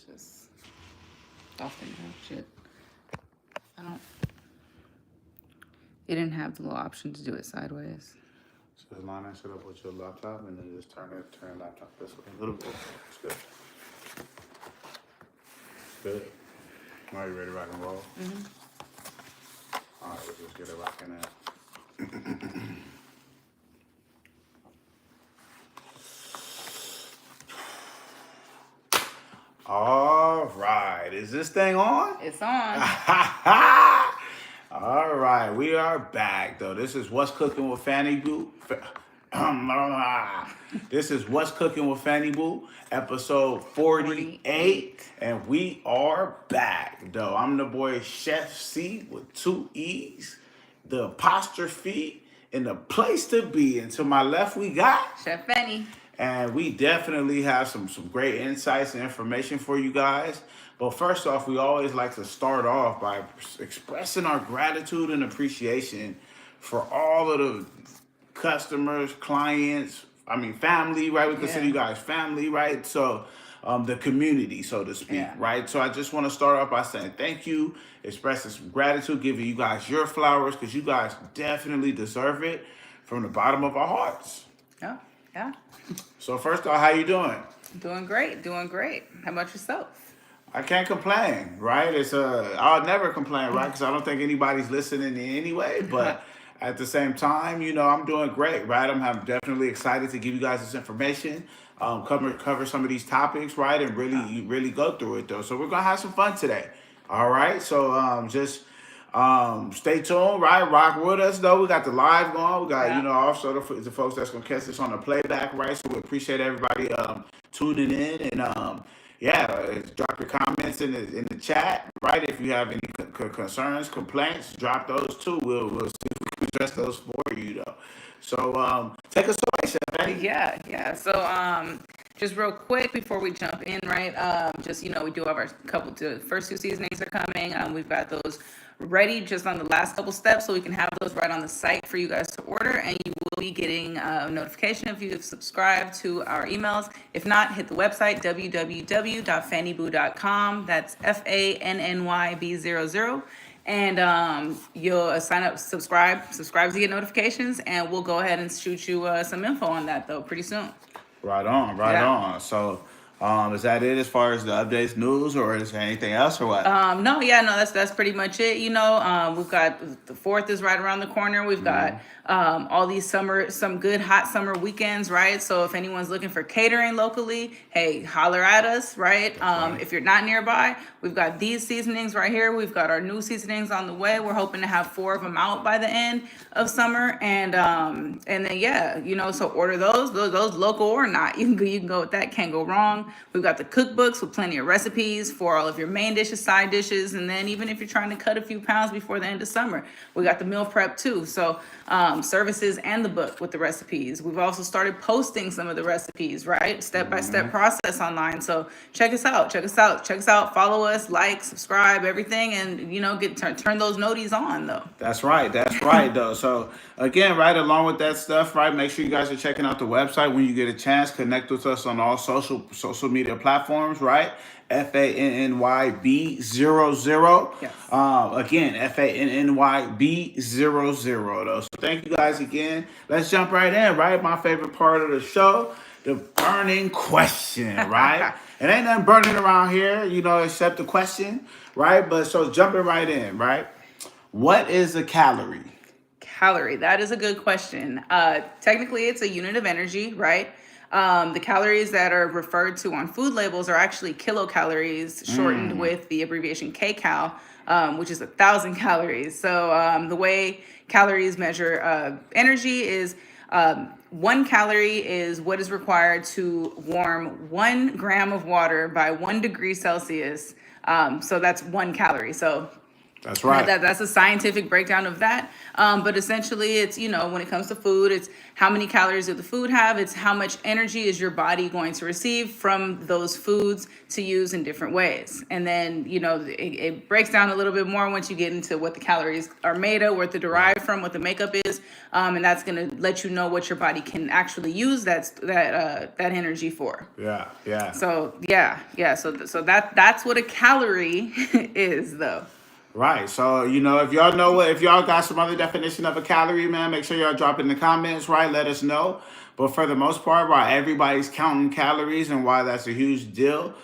Just soften that shit. I don't. It didn't have the little option to do it sideways. So just line that shit up with your laptop and then just turn your laptop this way a little bit. It's good. It's good. Are you ready to rock and roll? Mm-hmm. All right, let's just get it rocking now. All right, is this thing on? It's on. All right, we are back though. This is What's Cooking with Fannyb00. This is What's Cooking with Fannyb00, episode 48, and we are back though. I'm the boy Chef C with 2 E's, the apostrophe, and the place to be. And to my left, we got Chef Fanny. And we definitely have some great insights and information for you guys. But first off, we always like to start off by expressing our gratitude and appreciation for all of the customers, clients, family, right? We consider you guys family, right? So the community, so to speak, right? So I just want to start off by saying thank you, expressing some gratitude, giving you guys your flowers, because you guys definitely deserve it from the bottom of our hearts. Yeah. So first off, how you doing? Doing great. How about yourself? I can't complain, right? I'll never complain, right? Because I don't think anybody's listening anyway. But at the same time, I'm doing great, right? I'm definitely excited to give you guys this information, cover some of these topics, right? And really go through it though. So we're gonna have some fun today. All right. So just stay tuned, right? Rock with us though. We got the live going. We got also the folks that's gonna catch this on the playback, right? So we appreciate everybody tuning in and drop your comments in the chat, right? If you have any concerns, complaints, drop those too. We'll see if we can address those for you though. So take us away, Chef. Yeah. So just real quick before we jump in, right? We do have our first 2 seasonings are coming. We've got those ready just on the last couple steps, so we can have those right on the site for you guys to order, and you will be getting a notification if you have subscribed to our emails. If not, hit the website www.fannyb00.com. That's FANNYB00. And you'll sign up, subscribe to get notifications, and we'll go ahead and shoot you some info on that though pretty soon. Right on. So is that it as far as the updates, news, or is there anything else or what? No, that's pretty much it. We've got the 4th is right around the corner. We've got all these some good hot summer weekends, right? So if anyone's looking for catering locally, hey, holler at us, right? If you're not nearby, we've got these seasonings right here. We've got our new seasonings on the way. We're hoping to have 4 of them out by the end of summer, and then so order those local or not. You can go with that. Can't go wrong. We've got the cookbooks with plenty of recipes for all of your main dishes, side dishes, and then even if you're trying to cut a few pounds before the end of summer, we got the meal prep too. So services and the book with the recipes. We've also started posting some of the recipes, right? Step-by-step process online. So check us out. Follow us, like, subscribe, everything, and turn those noties on though. That's right though. So again, right along with that stuff, right? Make sure you guys are checking out the website when you get a chance. Connect with us on all social media platforms, right? FANNYB00. Yes. Again, FANNYB00 though. So thank you guys again. Let's jump right in, right? My favorite part of the show, the burning question, right? It ain't nothing burning around here, except the question, right? But so jumping right in, right? What is a calorie? Calorie, that is a good question. Technically, it's a unit of energy, right? The calories that are referred to on food labels are actually kilocalories, shortened with the abbreviation kcal, which is 1,000 calories. So the way calories measure energy is 1 calorie is what is required to warm 1 gram of water by 1 degree Celsius. So that's 1 calorie. So That's right. That's a scientific breakdown of that. But essentially, it's, when it comes to food, it's how many calories does the food have? It's how much energy is your body going to receive from those foods to use in different ways. And then, it breaks down a little bit more once you get into what the calories are made of, what they're derived from, what the makeup is. And that's going to let you know what your body can actually use that energy for. Yeah, yeah. So, yeah. So that's what a calorie is, though. Right. So, if if y'all got some other definition of a calorie, man, make sure y'all drop it in the comments, right? Let us know. But for the most part, why everybody's counting calories and why that's a huge deal,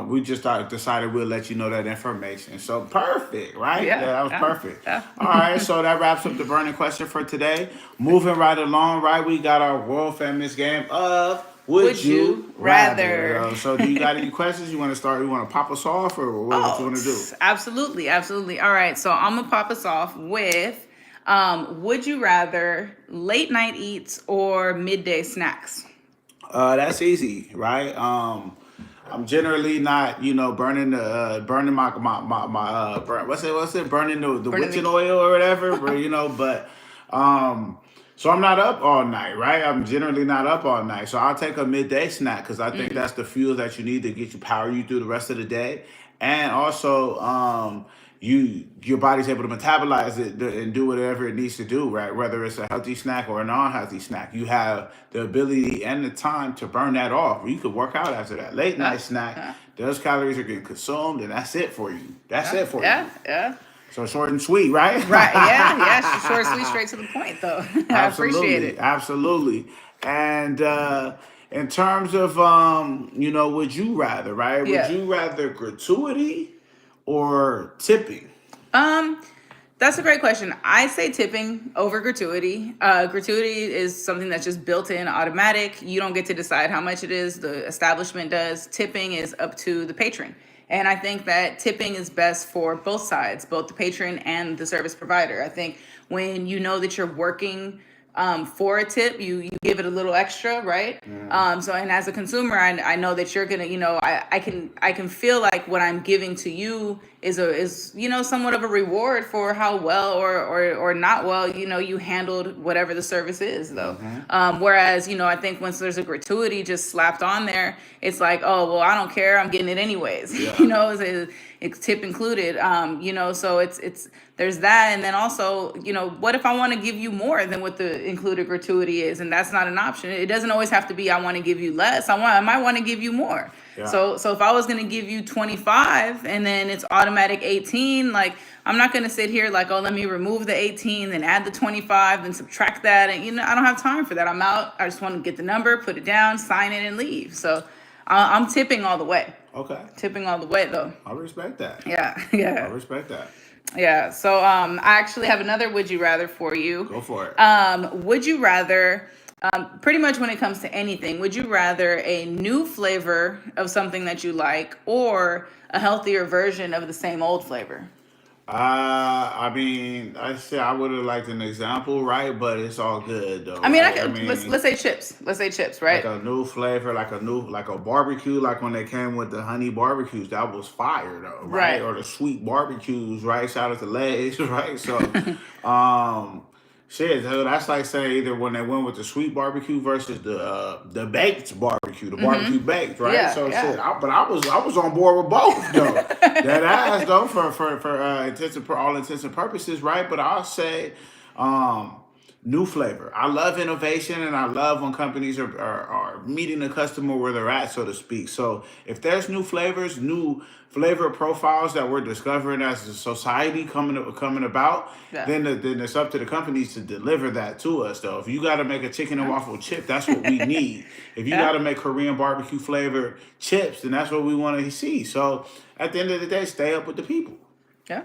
we just decided we'll let you know that information. So perfect, right? Yeah, That was perfect. yeah. All right. So that wraps up the burning question for today. Moving right along, right? We got our world famous game of Would You Rather? So do you got any questions? You want to start? You want to pop us off, or what you want to do? Absolutely. All right, so I'm gonna pop us off with, would you rather late night eats or midday snacks? That's easy, right? I'm generally not, burning what's it, burning the witching oil or whatever, but so I'm not up all night, right? I'm generally not up all night, so I'll take a midday snack because I think that's the fuel that you need to get you power you through the rest of the day, and also your body's able to metabolize it and do whatever it needs to do, right? Whether it's a healthy snack or a non-healthy snack, you have the ability and the time to burn that off. You could work out after that late night snack. Those calories are getting consumed, and that's it for you. That's it for you. Yeah. So short and sweet, right? Right. Yeah. Short, sweet, straight to the point, though. I appreciate it. Absolutely. And in terms of would you rather, right? Yeah. Would you rather gratuity or tipping? That's a great question. I say tipping over gratuity. Gratuity is something that's just built in, automatic. You don't get to decide how much it is. The establishment does. Tipping is up to the patron. And I think that tipping is best for both sides, both the patron and the service provider. I think when you know that you're working for a tip, you give it a little extra, right? So, and as a consumer, I know that you're gonna, I can feel like what I'm giving to you is somewhat of a reward for how well or not well you handled whatever the service is, though. Whereas I think once there's a gratuity just slapped on there, it's like, oh well, I don't care, I'm getting it anyways. Yeah. It's tip included. So it's there's that, and then also what if I want to give you more than what the included gratuity is, and that's not an option. It doesn't always have to be I want to give you less. I might want to give you more. Yeah. So if I was going to give you 25 and then it's automatic 18, like I'm not going to sit here like, oh, let me remove the 18, then add the 25, then subtract that. And, I don't have time for that. I'm out. I just want to get the number, put it down, sign it, and leave. So I'm tipping all the way. Okay. Tipping all the way, though. I respect that. Yeah. I respect that. Yeah. So I actually have another would you rather for you. Go for it. Would you rather... pretty much when it comes to anything, would you rather a new flavor of something that you like or a healthier version of the same old flavor? I said I would have liked an example, right? But it's all good though. Let's say chips. Let's say chips, right? Like a new flavor, like a barbecue, like when they came with the honey barbecues, that was fire though, right? Or the sweet barbecues, right? Shout out to Lay's, right? So, shit, so that's like saying either when they went with the sweet barbecue versus the baked barbecue, the barbecue baked, right? Yeah, so yeah. shit, I was on board with both though. That ass though for all intents and purposes, right? But I'll say new flavor. I love innovation, and I love when companies are meeting the customer where they're at, so to speak. So if there's new flavors, new flavor profiles that we're discovering as a society coming about, then it's up to the companies to deliver that to us, though. If you got to make a chicken and waffle chip, that's what we need. If you got to make Korean barbecue flavor chips, then that's what we want to see. So at the end of the day, stay up with the people. Yeah.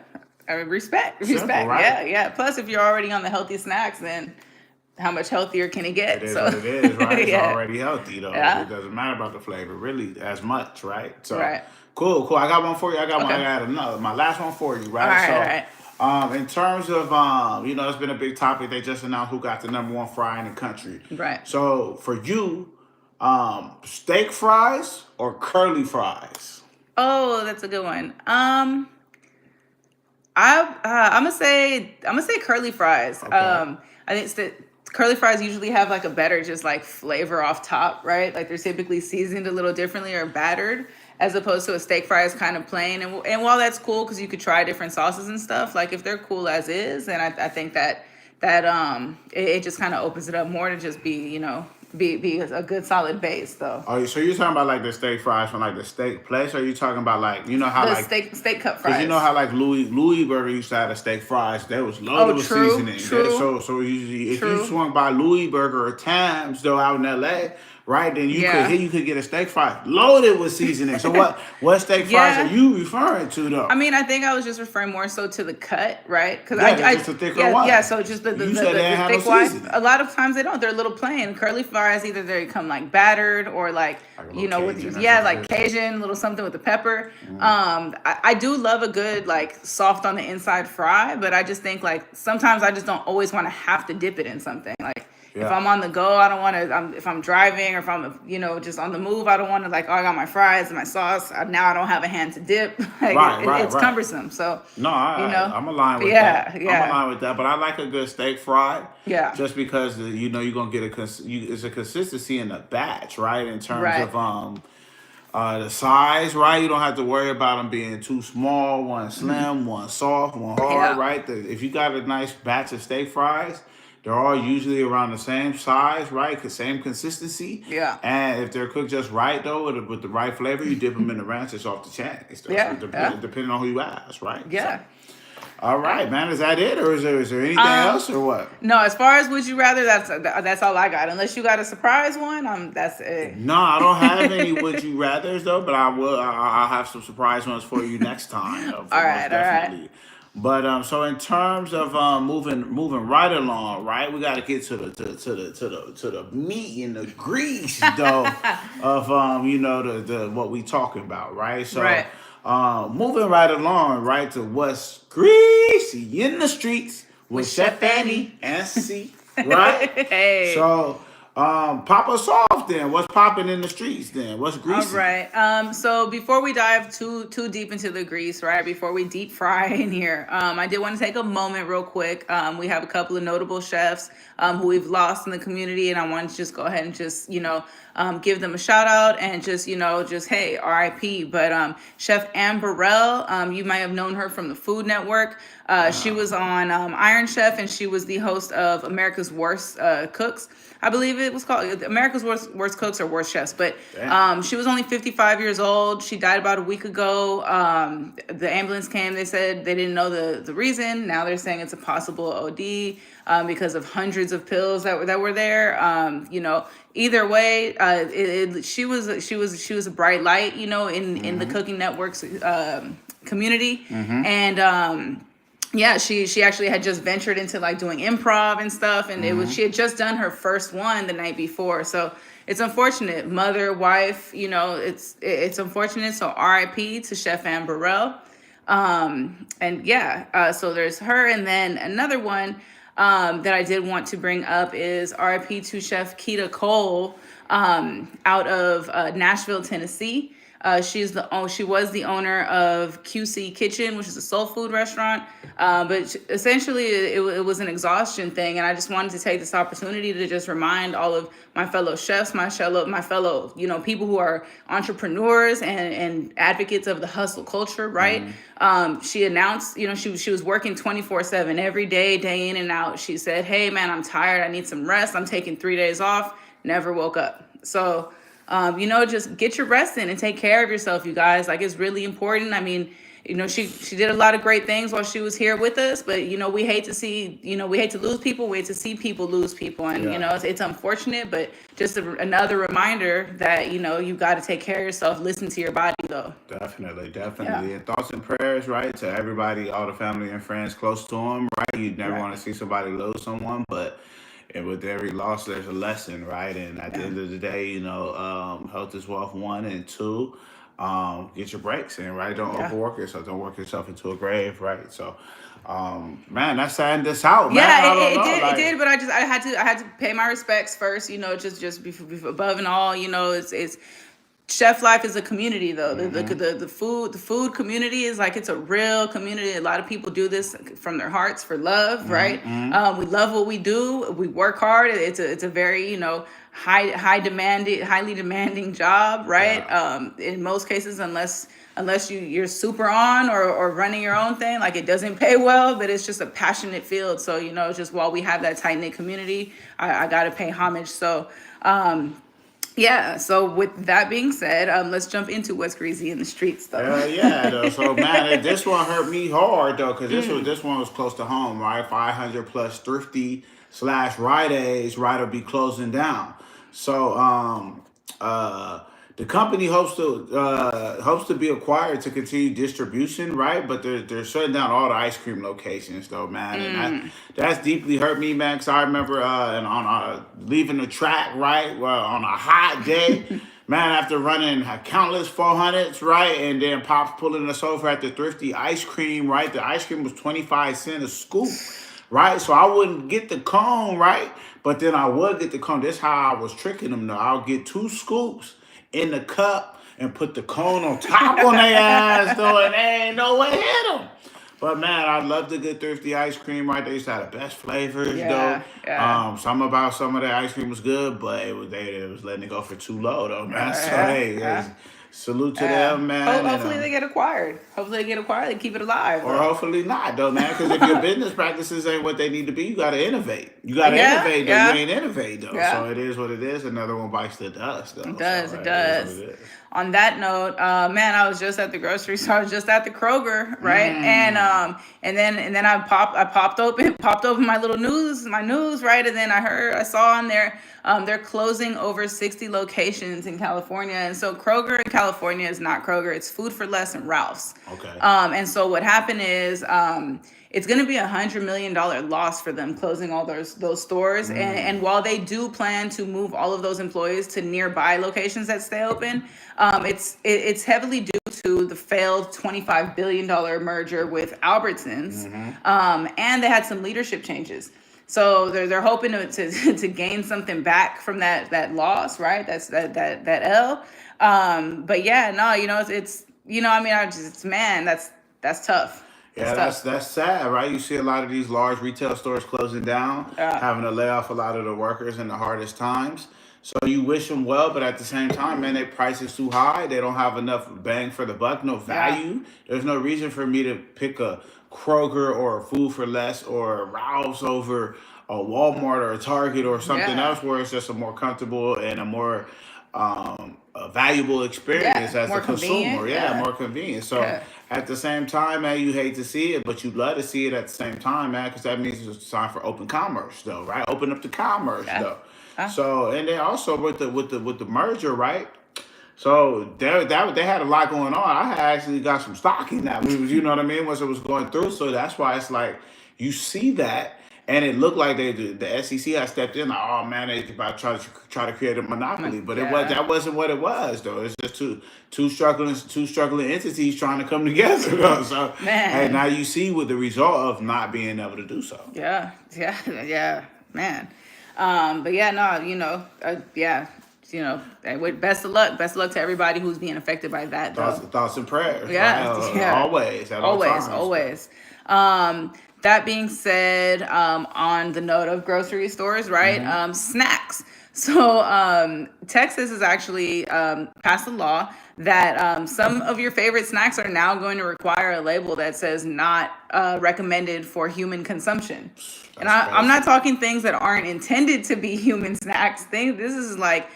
I mean, respect. Simple, right? Yeah. Plus, if you're already on the healthy snacks, then how much healthier can it get? It is what it is, right? It's Yeah. already healthy, though. Yeah. It doesn't matter about the flavor, really, as much, right? So, Right. Cool. I got one for you. I Okay. got another. My last one for you, right? All right. In terms of, it's been a big topic. They just announced who got the #1 fry in the country. Right. So, for you, steak fries or curly fries? Oh, that's a good one. I'm gonna say curly fries. Okay. I think it's that curly fries usually have like a better just like flavor off top, right? Like they're typically seasoned a little differently or battered, as opposed to a steak fry is kind of plain. And while that's cool because you could try different sauces and stuff, like if they're cool as is, then I think it just kind of opens it up more to just be be a good solid base though. Oh, so you're talking about like the steak fries from like the steak place, or you talking about like you know how The like steak cut because you know fries. how like Louis Burger used to have the steak fries. They was loaded Oh, with true, seasoning. true, So usually if you true. swung by Louis Burger or Tams though out in L.A. right, then Yeah. you could get a steak fry loaded with seasoning. So what steak fries are Yeah. you referring to though? I mean, I think I was just referring more so to the cut, right? Because Yeah, it's just a thicker yeah. one. So just the the, You the, said the, they the ain't had no thick ones. seasoning. A lot of times they don't. They're a little plain. Curly fries, either they come like battered or like Like a little Cajun with or like something. Cajun, little something with the pepper. I do love a good like soft on the inside fry, but I just think like sometimes I just don't always want to have to dip it in something like. If Yeah. I'm on the go, I don't want to. If I'm driving or if I'm, just on the move, I don't want to like. Oh, I got my fries and my sauce. Now I don't have a hand to dip. Like it's Right. cumbersome. So, No, you know. I'm aligned with that. Yeah, I'm yeah, aligned with that. But I like a good steak fry, yeah. just because you're gonna get it's a consistency in the batch, right? In terms Right. of the size, right? You don't have to worry about them being too small, one slim, one soft, one hard, Yeah. right? If you got a nice batch of steak fries, they're all usually around the same size, right? Same consistency. Yeah. And if they're cooked just right, though, with the right flavor, you dip them in the ranch, it's off the chain. So Yeah. Yeah. depending on who you ask, right? So, Yeah. all right, man. Is that it, or is there anything Um. else, or what? No, as far as would you rather, that's all I got. Unless you got a surprise one, that's it. No, I don't have any would you rather's though, but I will. I'll have some surprise ones for you next time, though, for All most right. All right. definitely. But so in terms of moving right along, right, we got to get to the meat and the grease though of the what we talking about, right? So Right. moving right along, right, to what's greasy in the streets with With Chef Chef Fanny Fanny. and C, right? Hey. So, pop us off then. What's popping in the streets then? What's All greasy? right. So before we dive too deep into the grease, right? Before we deep fry in here, I did want to take a moment real quick. We have a couple of notable chefs who we've lost in the community, and I wanted to just go ahead and just give them a shout out and just hey, R.I.P. But Chef Fannyb00, you might have known her from the Food Network. She was on Iron Chef, and she was the host of America's Worst Cooks. I believe it was called America's Worst Cooks or Worst Chefs. But she was only 55 years old. She died about a week ago. The ambulance came. They said they didn't know the reason. Now they're saying it's a possible OD because of hundreds of pills that were there. Either way, she was a bright light, in the Cooking Network's community, and. Yeah, she actually had just ventured into like doing improv and stuff, and she had just done her first one the night before. So it's unfortunate, mother, wife, it's unfortunate. So R.I.P. to Chef Fannyb00. And yeah, so there's her, and then another one that I did want to bring up is R.I.P. to Chef Keita Cole out of Nashville, Tennessee. She was the owner of QC Kitchen, which is a soul food restaurant. But essentially, it was an exhaustion thing, and I just wanted to take this opportunity to just remind all of my fellow chefs, my fellow people who are entrepreneurs and advocates of the hustle culture, right? She announced, she was working 24/7 every day, day in and out. She said, "Hey, man, I'm tired. I need some rest. I'm taking 3 days off." Never woke up. So. Just get your rest in and take care of yourself, you guys. Like, it's really important. I mean, she did a lot of great things while she was here with us, but we hate to see, we hate to lose people. We hate to see people lose people, and it's unfortunate, but just another reminder that you got to take care of yourself. Listen to your body, though. Definitely. Yeah. And thoughts and prayers, right, to everybody, all the family and friends close to them, right? You never Right. want to see somebody lose someone, but and with every loss, there's a lesson, right? And at the end of the day, health is wealth, one, and two, get your breaks in, right? Don't Yeah. overwork yourself. Don't work yourself into a grave, right? So, man, that's saying this out, man. Yeah, I don't know, it like, did, but I had to pay my respects first, just above and all, it's Chef Life is a community though. The food community is like, it's a real community. A lot of people do this from their hearts for love, right? We love what we do. We work hard. It's a very, highly demanding job, right? Yeah. In most cases, unless you're super on or running your own thing, like, it doesn't pay well, but it's just a passionate field. So, just while we have that tight knit community, I gotta pay homage. So, yeah. So with that being said, let's jump into what's greasy in the streets, though. Yeah, though. So man, this one hurt me hard though, because this one was close to home, right? 500 plus thrifty slash Rite Aid's right will be closing down. So the company hopes to be acquired to continue distribution, right? But they're shutting down all the ice cream locations, though, man. And that's deeply hurt me, man. Cause I remember leaving the track, right, well, on a hot day, man, after running countless 400s, right, and then Pops pulling us over at the thrifty ice cream, right. The ice cream was 25 cents a scoop. Right, so I wouldn't get the cone, right, but then I would get the cone. This is how I was tricking them, though. I'll get 2 scoops in the cup and put the cone on top on their ass, though, and they ain't no way hit them. But man, I love the good thrifty ice cream, right? They used to have the best flavors, Yeah, though. yeah. Some of the ice cream was good, but they was letting it go for too low, though, man. So Yeah, hey, yeah. salute to them, man. Hopefully they get acquired. Hopefully they get acquired. They keep it alive. Or though. hopefully not, though, man. Because if your business practices ain't what they need to be, you got to innovate. You got to Yeah, innovate, though. yeah. You ain't innovate, though. Yeah. So it is what it is. Another one bites the dust, though. It does. So, It is does. what it is. On that note, man, I was just at the grocery store. I was just at the Kroger, right? And then I popped open my news, right? And then I saw on there, they're closing over 60 locations in California. And so Kroger in California is not Kroger. It's Food for Less and Ralph's. Okay. And so what happened is, it's going to be $100 million loss for them closing all those stores. And while they do plan to move all of those employees to nearby locations that stay open, it's heavily due to the failed $25 billion merger with Albertsons. And they had some leadership changes. So they're hoping to gain something back from that loss, right? That's that L. But yeah, no, that's tough. Yeah, that's sad, right? You see a lot of these large retail stores closing down, having to lay off a lot of the workers in the hardest times. So you wish them well, but at the same time, man, their price is too high. They don't have enough bang for the buck, no value. There's no reason for me to pick a Kroger or a Food for Less or a Ralph's over a Walmart or a Target or something else where it's just a more comfortable and a more a valuable experience as more a consumer. convenient. More convenient. So at the same time, man, you hate to see it, but you love to see it at the same time, man, because that means it's time for open commerce, though, right? Open up the commerce, though. So, and then also with the merger, right? So they had a lot going on. I had actually got some stock in that. You know what I mean? Once it was going through, so that's why it's like you see that, and it looked like the SEC had stepped in. Like, oh man, they about to try to create a monopoly, but that wasn't what it was, though. It's just two struggling entities trying to come together, though. So hey, now you see what the result of not being able to do so. Yeah, man. But yeah, no, best of luck. Best of luck to everybody who's being affected by that. Thoughts and prayers. Yeah, right? Always. At all times. Always. That being said, on the note of grocery stores, right? Snacks. So Texas has actually passed a law that some of your favorite snacks are now going to require a label that says not recommended for human consumption. And I'm not talking things that aren't intended to be human snacks. This is like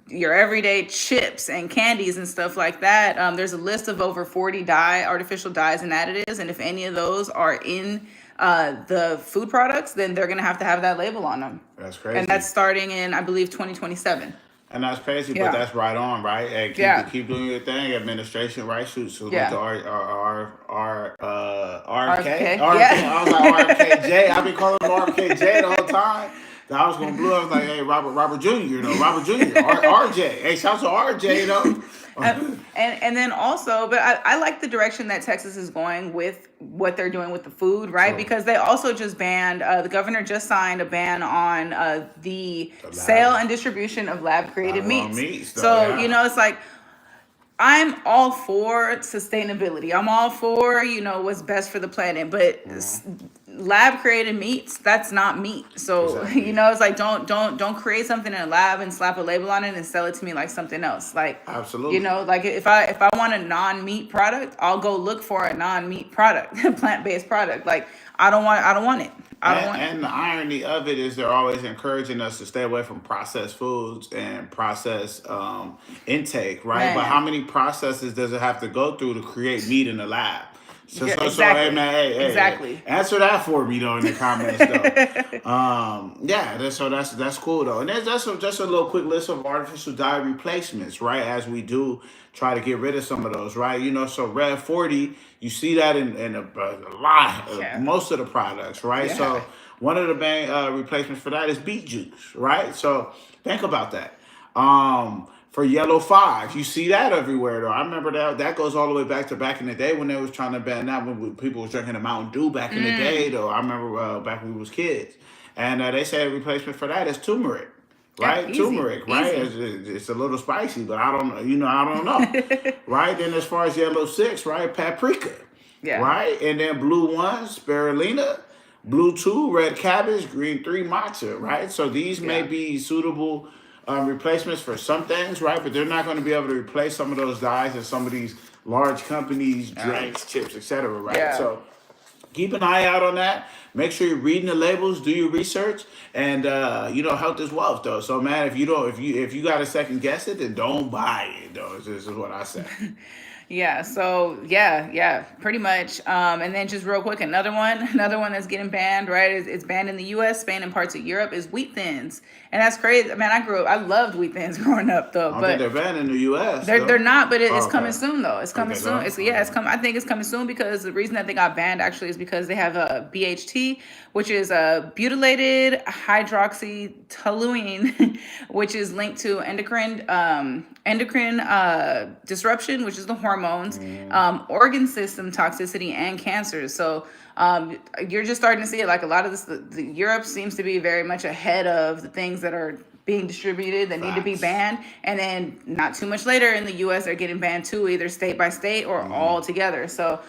your everyday chips and candies and stuff like that. There's a list of over 40 artificial dyes and additives. And if any of those are in the food products, then they're going to have that label on them. That's crazy. And that's starting in, I believe, 2027. And that's crazy, but that's right on, right? And keep doing your thing, administration, right? So to our RK. I was like RKJ. I've been calling him RKJ the whole time. I was gonna blow. I was like, hey, Robert Jr. Robert Jr. RJ. Hey, shout out to RJ, though. And then also, but I like the direction that Texas is going with what they're doing with the food, right? Sure. Because they also just banned, the governor just signed a ban on the sale and distribution of lab-created meats. So, it's like, I'm all for sustainability. I'm all for, what's best for the planet, but lab created meats, that's not meat. So, Exactly. it's like don't create something in a lab and slap a label on it and sell it to me like something else. Like, Absolutely. like if I want a non-meat product, I'll go look for a non-meat product, plant-based product. Like I don't want it. I don't want And the irony of it is they're always encouraging us to stay away from processed foods and processed intake, right? But how man. many processes does it have to go through to create meat in the lab? Yeah, Hey exactly. man, hey, Exactly. answer that for me though in the comments though. Yeah, that's cool though, and just a little quick list of artificial dye replacements, right? As we do try to get rid of some of those, right? So Red 40, you see that in a lot, Yeah. most of the products, right? Yeah. So one of the main replacements for that is beet juice, right? So think about that. For yellow 5, you see that everywhere though. I remember that goes all the way back in the day when they was trying to ban that when people was drinking the Mountain Dew back in the day though. I remember back when we was kids, and they said a replacement for that is turmeric, Yeah, right? easy. Turmeric, right? Easy. It's a little spicy, but I don't know, right? Then as far as yellow 6, right? Paprika, Yeah. right? And then blue 1, spirulina. Blue 2, red cabbage. Green 3, matcha, right? So these may Yeah. be suitable replacements for some things, right? But they're not going to be able to replace some of those dyes and some of these large companies, drinks, chips, etc., right? Yeah. So keep an eye out on that. Make sure you're reading the labels, do your research, and health is wealth, though. So man, if you got to second guess it, then don't buy it, though. This is what I say. Yeah, so yeah, pretty much. And then just real quick, another one, another one that's getting banned, right? It's banned in the U.S., Spain, and parts of Europe. Is wheat thins, and that's crazy. Man, I loved wheat thins growing up though, I don't think but they're banned in the U.S. they're though. not. But it's Oh, coming okay. soon though. It's Oh, coming they soon. go. It's Okay. yeah, it's coming. I think it's coming soon because the reason that they got banned actually is because they have a BHT, which is a butylated hydroxytoluene, which is linked to endocrine disruption, which is the hormones, organ system toxicity, and cancers. So you're just starting to see it. Like a lot of this, the Europe seems to be very much ahead of the things that are being distributed that need to be Facts. banned, and then not too much later in the U.S. they're getting banned too, either state by state or all together. So,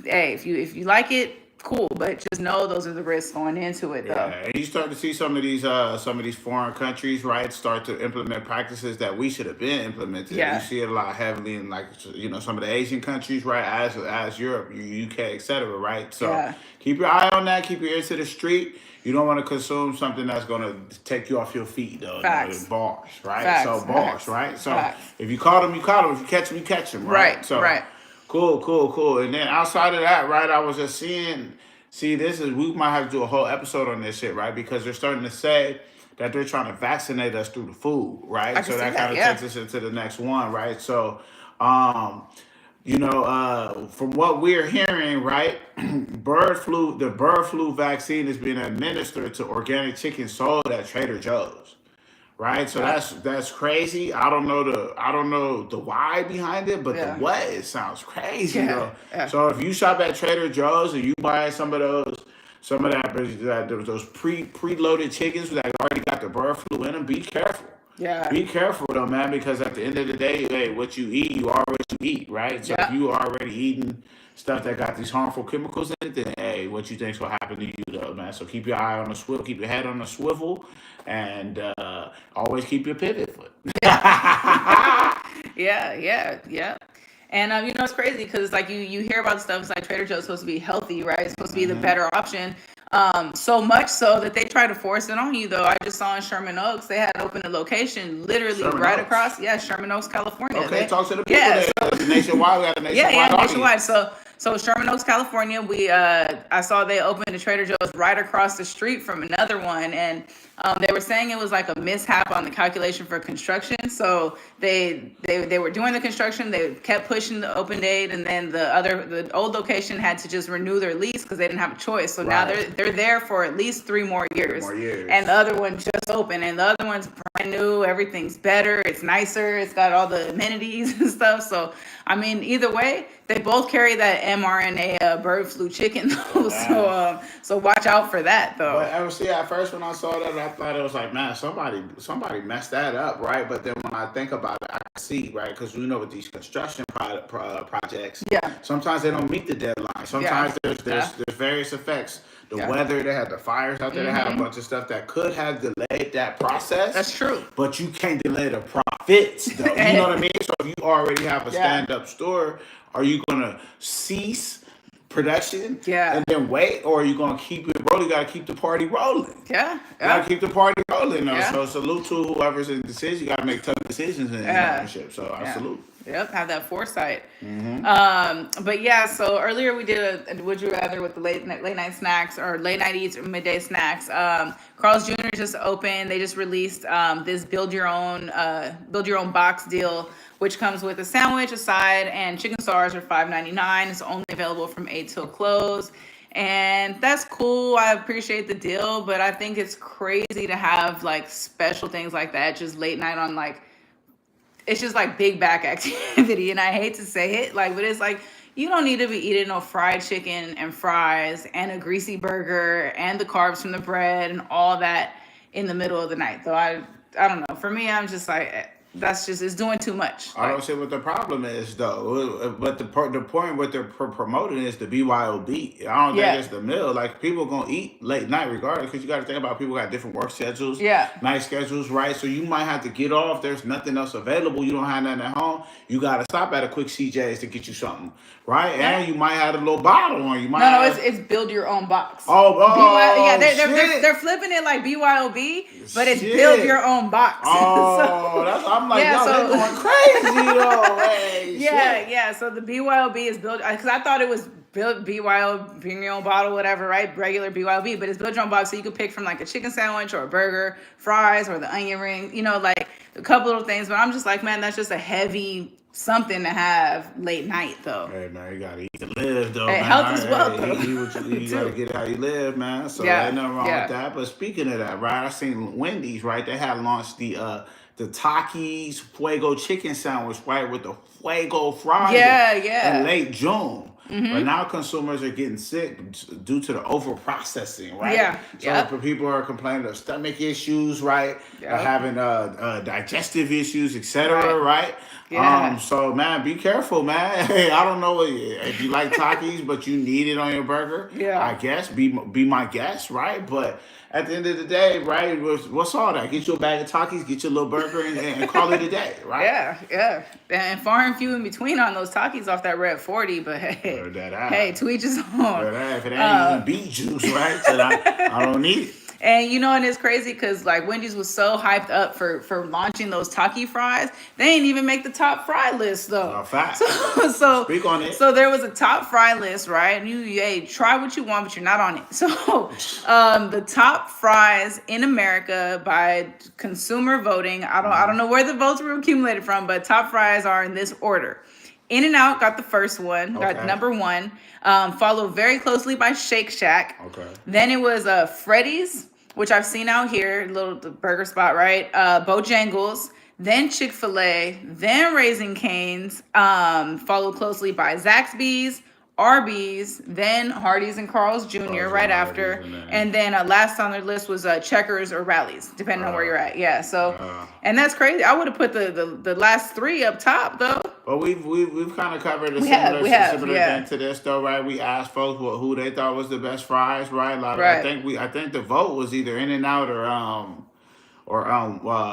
hey, if you like it, cool, but just know those are the risks going into it, Yeah, though. and you start to see some of these foreign countries, right, start to implement practices that we should have been implemented. You Yeah. see it a lot heavily in like some of the Asian countries, right, as Europe, UK, etc., right. So Yeah. keep your eye on that. Keep your ear to the street. You don't want to consume something that's gonna take you off your feet, though. Facts. Bars, right? Facts. So Facts. right? So Facts. if you caught them, you caught them. If you catch them, you catch them, right? Right. So Right. cool. And then outside of that, right, I was just seeing. See, we might have to do a whole episode on this shit, right? Because they're starting to say that they're trying to vaccinate us through the food, right? I can So see that that. kind of Yeah. takes us into the next one, right? So, from what we're hearing, right, the bird flu vaccine is being administered to organic chicken sold at Trader Joe's, right? So Yeah. that's crazy. I don't know the why behind it, but the Yeah. what, it sounds crazy Yeah. though. Yeah. So if you shop at Trader Joe's and you buy some of those preloaded chickens that already got the bird flu in them, be careful. Yeah. Be careful though, man, because at the end of the day, hey, what you eat, you are what you eat, right? So Yeah. if you are already eating stuff that got these harmful chemicals in it, then hey, what you think's gonna happen to you though, man? So keep your eye on the swivel, keep your head on the swivel, and always keep your pivot foot. Yeah. And it's crazy because like you hear about stuff. It's like Trader Joe's supposed to be healthy, right? It's supposed to be the better option. So much so that they try to force it on you. Though I just saw in Sherman Oaks they had opened a location literally Sherman right Oaks. across. Yeah, Sherman Oaks, California. Okay, talk to the people Yeah, there. Nationwide, we got a nationwide yeah, audience. nationwide. So Sherman Oaks, California. I saw they opened a Trader Joe's right across the street from another one, and they were saying it was like a mishap on the calculation for construction. So they were doing the construction. They kept pushing the open date, and then the old location had to just renew their lease because they didn't have a choice. So now they're there for at least 3 more years. 3 more years. And the other one just opened, and the other one's brand new, Everything's better. It's nicer. It's got all the amenities and stuff. So, I mean, either way, they both carry that mRNA bird flu chicken though. So watch out for that though. But I was see at first when I saw that, I thought it was like, man, somebody messed that up, right? But then when I think about it, I see, right? Because we know with these construction projects, sometimes they don't meet the deadline. Sometimes there's various effects. The weather, they had the fires out there, they had a bunch of stuff that could have delayed that process. That's true. But you can't delay the profits, though. You know what I mean? So if you already have a stand-up store, are you going to cease production and then wait, or are you going to keep it rolling? You got to keep the party rolling. You got to keep the party rolling. So salute to whoever's in decision. You got to make tough decisions in partnership. So I salute. Yep, have that foresight. But yeah, so earlier we did a would you rather with the late night snacks or late night eats or midday snacks. Carl's Jr. just opened. They just released this build your own box deal, which comes with a sandwich, a side, and chicken stars are $5.99. It's only available from 8 till close. And that's cool. I appreciate the deal, but I think it's crazy to have like special things like that just late night on like, it's just like big back activity. And I hate to say it, like, but it's like, you don't need to be eating no fried chicken and fries and a greasy burger and the carbs from the bread and all that in the middle of the night. Though I don't know. For me, I'm just like, that's just, it's doing too much. I don't see what the problem is though. But the point what they're promoting is the BYOB. I don't think it's the meal. Like people gonna eat late night regardless, because you got to think about people got different work schedules, night schedules, right? So you might have to get off. There's nothing else available. You don't have nothing at home. You got to stop at a quick CJ's to get you something, right? And you might have a little bottle on. You might it's build your own box. They're flipping it like BYOB, but it's build your own box. I'm like, they're going crazy though. Hey, So the BYOB is built, because I thought it was build BYO, bring your own bottle, whatever, right? Regular BYOB, but it's build your own box, so you could pick from like a chicken sandwich or a burger, fries, or the onion ring, like a couple little things. But I'm just like, man, that's just a heavy something to have late night though. Hey man, you gotta eat to live though. Hey, man. health is wealth though. You gotta get how you live, man. So ain't nothing wrong with that. But speaking of that, right? I seen Wendy's, right? They had launched the Takis Fuego chicken sandwich, right, with the Fuego fries in late June. But now consumers are getting sick due to the over processing, right? So people are complaining of stomach issues, right? Having digestive issues, etc., right? So man, be careful, man. Hey, I don't know if you like Takis, but you need it on your burger. I guess be my guest, right? But at the end of the day, right? What's all that? Get you a bag of Takis, get your little burger, and call it a day, right? And far and few in between on those Takis off that red 40. But hey, to each his own. If it ain't even beet juice, right? So I don't need it. And and it's crazy because like Wendy's was so hyped up for launching those Taki fries, they ain't even make the top fry list though. Fact. So speak on it. So there was a top fry list, right? And you try what you want, but you're not on it. So the top fries in America by consumer voting, I don't know where the votes were accumulated from, but top fries are in this order. In-N-Out got the first one, got number one, followed very closely by Shake Shack. Then it was Freddy's, which I've seen out here, the burger spot, right? Bojangles, then Chick-fil-A, then Raising Cane's, followed closely by Zaxby's, Arby's, then Hardee's and Carl's Jr. right after, and then last on their list was Checkers or Rallies, depending on where you're at. And that's crazy. I would have put the last three up top though. Well, we've kind of covered a similar thing to this though, right? We asked folks who they thought was the best fries, right? Like, I think the vote was either In-N-Out or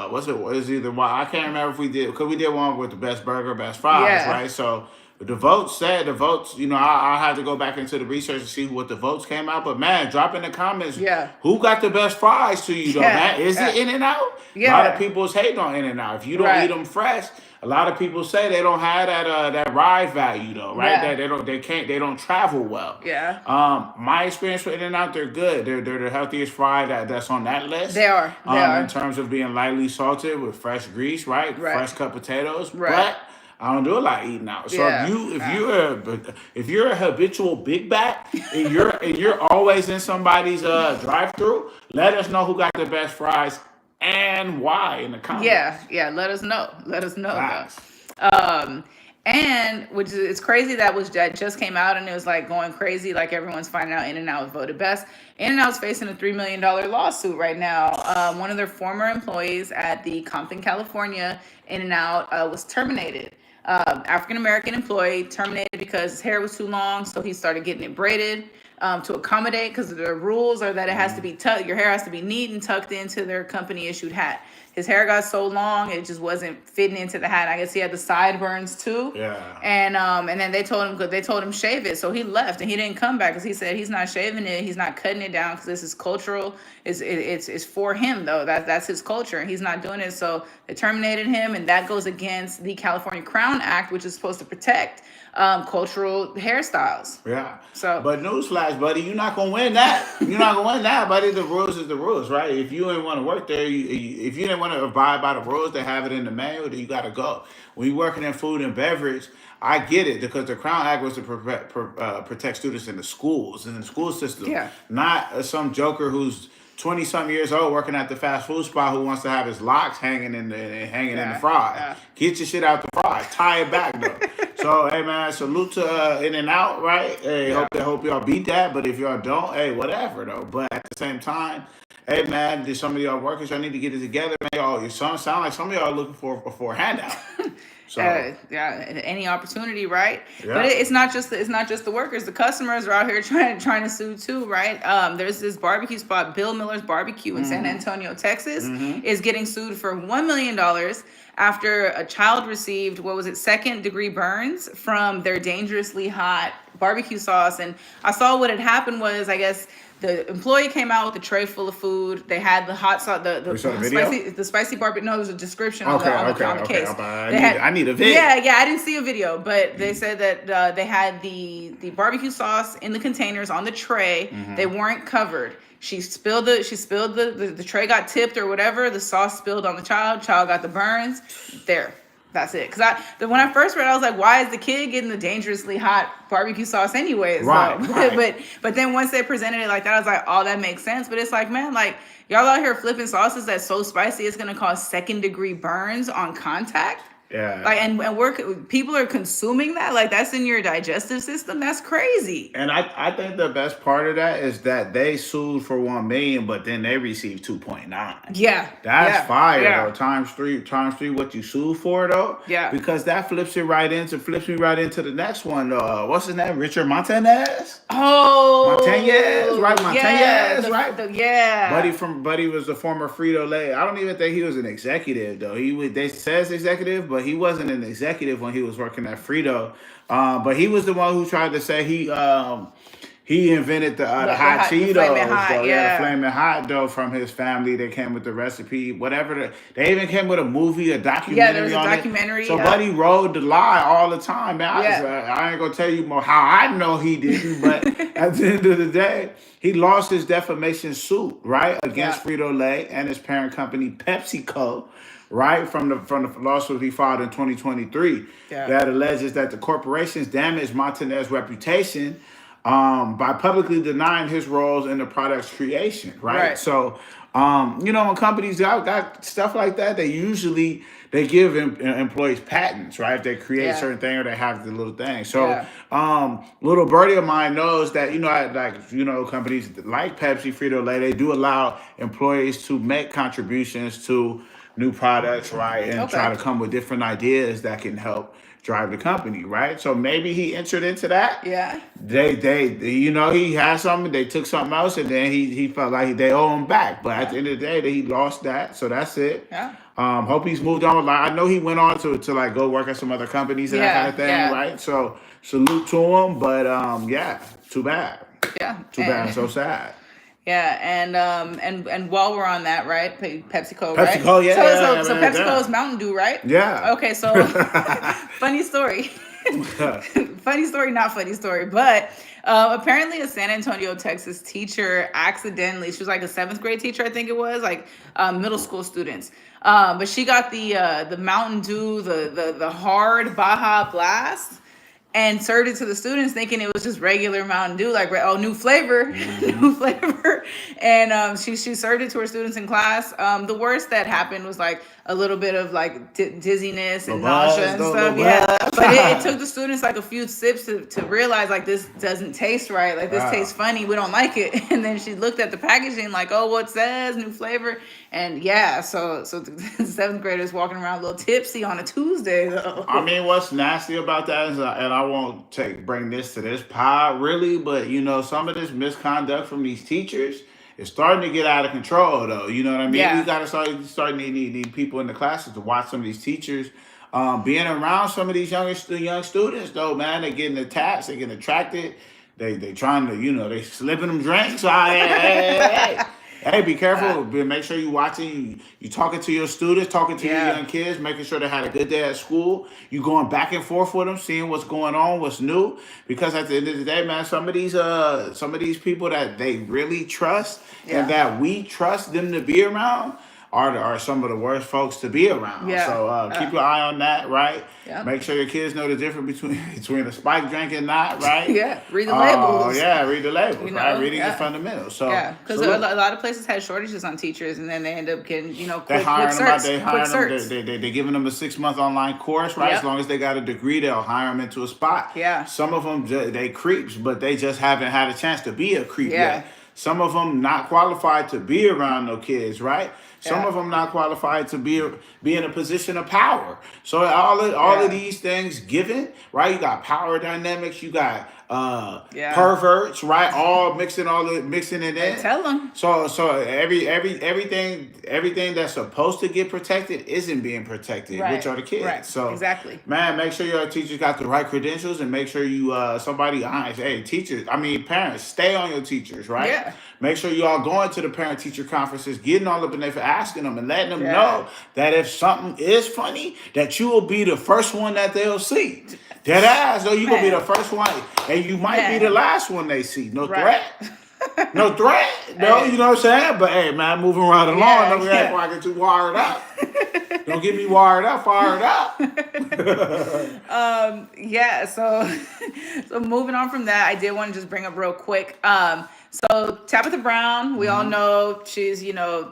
what's it? Was either I can't remember if we did, because we did one with the best burger, best fries, right? So. The votes, I had to go back into the research to see what the votes came out. But man, drop in the comments, who got the best fries to you though, man? Is it In-N-Out? A lot of people's hating on In-N-Out. If you don't eat them fresh, a lot of people say they don't have that ride value though, right? That they don't travel well. My experience with In-N-Out, they're good. They're the healthiest fry that's on that list. They are. In terms of being lightly salted with fresh grease, right? Fresh cut potatoes, but I don't do a lot of eating out. So if you're a habitual big back and you're always in somebody's drive-through, let us know who got the best fries and why in the comments. Yeah. Let us know. Let us know, Facts. though. And which is it's crazy that just came out and it was like going crazy, like everyone's finding out In-N-Out was voted best. In-N-Out's facing a $3 million lawsuit right now. One of their former employees at the Compton, California In-N-Out was terminated. African American employee terminated because his hair was too long, so he started getting it braided to accommodate, because the rules are that it has to be tucked. Your hair has to be neat and tucked into their company issued hat. His hair got so long it just wasn't fitting into the hat. I guess he had the sideburns too. Yeah. And then they told him shave it, so he left and he didn't come back because he said he's not shaving it, he's not cutting it down because this is cultural. It's for him though. That's his culture and he's not doing it. So they terminated him, and that goes against the California Crown Act, which is supposed to protect cultural hairstyles. Yeah. So, but newsflash, buddy, you're not gonna win that. You're not gonna win that, buddy. The rules is the rules, right? If you didn't want to work there, if you didn't want to abide by the rules, they have it in the manual. Then you gotta go. When you're working in food and beverage, I get it, because the Crown Act was to protect students in the schools, in the school system. Yeah. Not some joker who's 20-some years old working at the fast food spot who wants to have his locks hanging in the fry. Yeah. Get your shit out the fry. Tie it back though. So hey man, salute to In-N-Out, right? Hey, hope y'all beat that. But if y'all don't, hey, whatever though. But at the same time, hey man, there's some of y'all workers, y'all need to get it together, man. Your son sound like some of y'all are looking for a handout. So any opportunity, right? Yeah. But it's not just the workers. The customers are out here trying to sue too, right? There's this barbecue spot, Bill Miller's Barbecue in San Antonio, Texas, is getting sued for $1 million after a child received, second-degree burns from their dangerously hot barbecue sauce. And I saw what had happened was, I guess, the employee came out with a tray full of food. They had the hot sauce, the spicy barbecue. No, there's a description on the case. I need a video. Yeah, I didn't see a video, but they said that they had the barbecue sauce in the containers on the tray. They weren't covered. She spilled the tray got tipped or whatever. The sauce spilled on the child. Child got the burns. There. That's it. Because when I first read it, I was like, why is the kid getting the dangerously hot barbecue sauce anyways? Right. But then once they presented it like that, I was like, oh, that makes sense. But it's like, man, like, y'all out here flipping sauces that's so spicy it's going to cause second-degree burns on contact. Yeah. Like, and people are consuming that, like, that's in your digestive system. That's crazy. And I think the best part of that is that they sued for $1 million, but then they received 2.9. Yeah. That's fire Yeah. though. Times three what you sued for though. Yeah. Because that flips me right into the next one though. What's his name? Richard Montanez? Oh. Montanez, right? Montanez, right? Buddy was a former Frito-Lay. I don't even think he was an executive though. They says executive, but he wasn't an executive when he was working at Frito. But he was the one who tried to say he invented the hot Cheetos. The flaming hot dough from his family. They came with the recipe, whatever. They even came with a movie, a documentary. Yeah, there was a documentary. So Buddy rode the lie all the time, man. I ain't gonna tell you more how I know he didn't, but at the end of the day, he lost his defamation suit, right, against Frito-Lay and his parent company PepsiCo. Right, from the lawsuit he filed in 2023 that alleges that the corporations damaged Montanez's reputation by publicly denying his roles in the product's creation. Right. So, when companies got stuff like that, they give employees patents, right? If they create a certain thing or they have the little thing. So, little birdie of mine knows that, companies like Pepsi, Frito-Lay, they do allow employees to make contributions to new products, right? And try to come with different ideas that can help drive the company, right? So maybe he entered into that. Yeah. He had something, they took something else, and then he felt like they owe him back. But at the end of the day, he lost that. So that's it. Yeah. Hope he's moved on. I know he went on to like go work at some other companies and that kind of thing, right? So salute to him. But too bad. Yeah. Too bad. So sad. Yeah, and while we're on that, right? PepsiCo, right? PepsiCo, yeah. So PepsiCo is Mountain Dew, right? Yeah. Okay, so funny story. Funny story, not funny story, but apparently a San Antonio, Texas teacher accidentally, she was like a 7th grade teacher, I think it was, like middle school students. But she got the Mountain Dew, the hard Baja Blast. and served it to the students thinking it was just regular Mountain Dew, like, oh, new flavor, new flavor. And she served it to her students in class. The worst that happened was like a little bit of like dizziness and nausea and stuff. Yeah, but it took the students like a few sips to realize like this doesn't taste right. Like this tastes funny. We don't like it. And then she looked at the packaging like, oh, what says new flavor? And yeah, so the seventh graders walking around a little tipsy on a Tuesday though. I mean, what's nasty about that is, and I won't bring this to this pod really, but you know, some of this misconduct from these teachers is starting to get out of control though. You know what I mean? Yeah. We gotta start needing people in the classes to watch some of these teachers. Being around some of these young students though, man, they're getting attached, they're getting attracted. They trying to, you know, they slipping them drinks. Hey, be careful. Make sure you watching. You talking to your students, talking to your young kids, making sure they had a good day at school. You going back and forth with them, seeing what's going on, what's new. Because at the end of the day, man, some of these people that they really trust and that we trust them to be around are some of the worst folks to be around. Yeah. So keep your eye on that, right? Yeah. Make sure your kids know the difference between a spike drink and not, right? Yeah. Read the labels. Oh, yeah, read the labels, You right? know, Reading is fundamental. So because a lot of places had shortages on teachers, and then they end up getting, you know, They hiring them. certs. They're giving them a 6-month online course, right? Yep. As long as they got a degree, they'll hire them into a spot. Yeah. Some of them they creeps, but they just haven't had a chance to be a creep Yeah. yet. Some of them not qualified to be around no kids, right? Some of them not qualified to be in a position of power. So all of these things given, right? You got power dynamics. You got perverts, right? All mixing it in. Tell them. So everything that's supposed to get protected isn't being protected, which are the kids. Right. So exactly. man, make sure your teachers got the right credentials, and make sure you parents, stay on your teachers, right? Yeah. Make sure you all going to the parent teacher conferences, getting all up in there for asking them and letting them know that if something is funny, that you will be the first one that they'll see. Dead ass, though, you gonna be the first one, and you might be the last one they see. No threat. No threat. No, you know what I'm saying? But hey, man, moving right along. Don't react before I get too wired up. Don't get me fired up. So moving on from that, I did want to just bring up real quick. So Tabitha Brown, we all know she's, you know,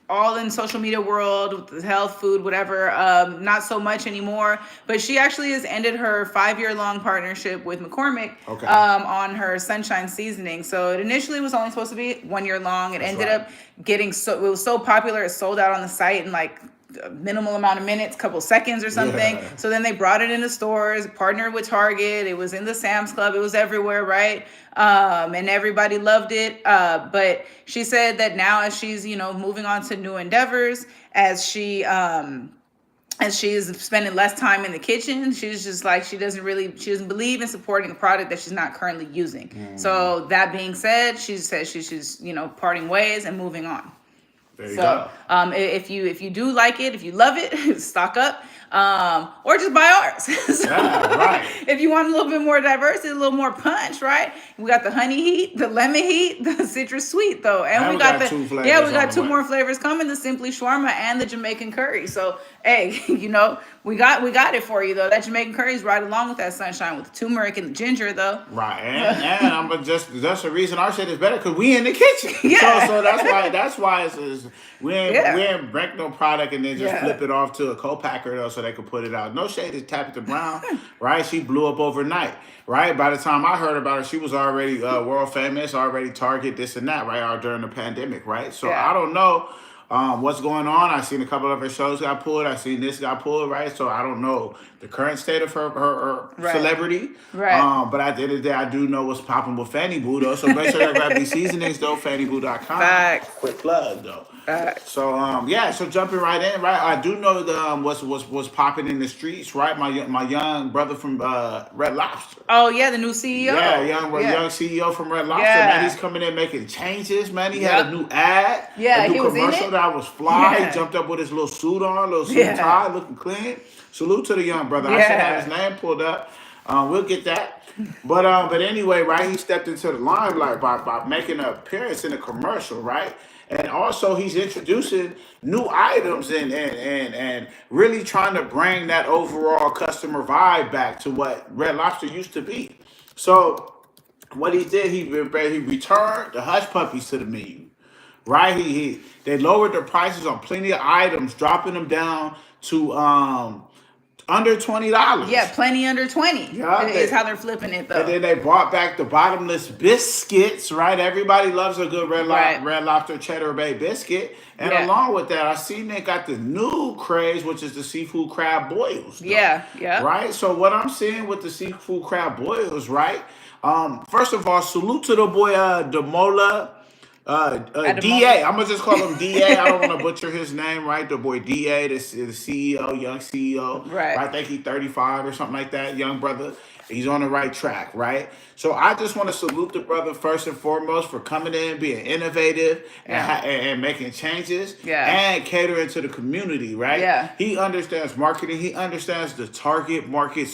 all in social media world with the health, food, whatever. Not so much anymore, but she actually has ended her 5-year-long partnership with McCormick on her Sunshine seasoning. So it initially was only supposed to be 1 year long. It ended up getting it was so popular, it sold out on the site in like a minimal amount of minutes, couple seconds or something. So then they brought it into stores, partnered with Target. It was in the Sam's Club. It was everywhere, right? And everybody loved it. But she said that now, as she's, you know, moving on to new endeavors, as she is spending less time in the kitchen, she's just like, she doesn't believe in supporting a product that she's not currently using. So that being said, she says she's, you know, parting ways and moving on. There you go. If you do like it, if you love it, stock up, or just buy ours. If you want a little bit more diversity, a little more punch, right? We got the honey heat, the lemon heat, the citrus sweet though, and we got two flavors. Yeah, we got two more flavors coming: the Simply Shawarma and the Jamaican Curry. So hey, you know, we got it for you though. That Jamaican Curry is right along with that Sunshine with the turmeric and the ginger though. Right, and I'm that's the reason our shit is better, because we in the kitchen. So that's why we ain't break no product and then just flip it off to a co-packer though, so they could put it out. No shade to Tabitha Brown, right? She blew up overnight, right? By the time I heard about her, she was already world famous, already Target, this and that, right? During the pandemic, right? So I don't know what's going on. I seen a couple of her shows got pulled. I seen this got pulled, right? So I don't know the current state of her celebrity. Right. But at the end of the day, I do know what's popping with Fannyb00 though. So make sure you grab these seasonings though, Fannyb00.com. Facts. Quick plug though. So so jumping right in, right? I do know the what's popping in the streets, right? My young brother from Red Lobster. Oh yeah, the new CEO. Yeah, young CEO from Red Lobster. Man, he's coming in making changes. Man, he had a new ad. Yeah, a new he was commercial in it. That was fly. He jumped up with his little suit on, little suit and tie, looking clean. Salute to the young brother. I should have his name pulled up. We'll get that. But anyway, right? He stepped into the limelight by making an appearance in a commercial, right? And also he's introducing new items and really trying to bring that overall customer vibe back to what Red Lobster used to be. So what he did, he returned the hush puppies to the menu. Right? They lowered the prices on plenty of items, dropping them down to under $20. Yeah, plenty under 20 Yeah, is how they're flipping it, and though. then they brought back the bottomless biscuits, right? Everybody loves a good Right. Red Lobster Cheddar Bay biscuit. And Yeah. along with that, I seen they got the new craze, which is the seafood crab boils. Though, Yeah, yeah. right? So what I'm seeing with the seafood crab boils, right? First of all, salute to the boy Demola. DA, I'm gonna just call him DA. I don't want to butcher his name, right? The boy DA, the CEO, young CEO, Right. I think he's 35 or something like that, young brother. He's on the right track, right? So I just want to salute the brother first and foremost for coming in, being innovative, Yeah. and making changes, Yeah. and catering to the community, right? Yeah. He understands marketing. He understands the target market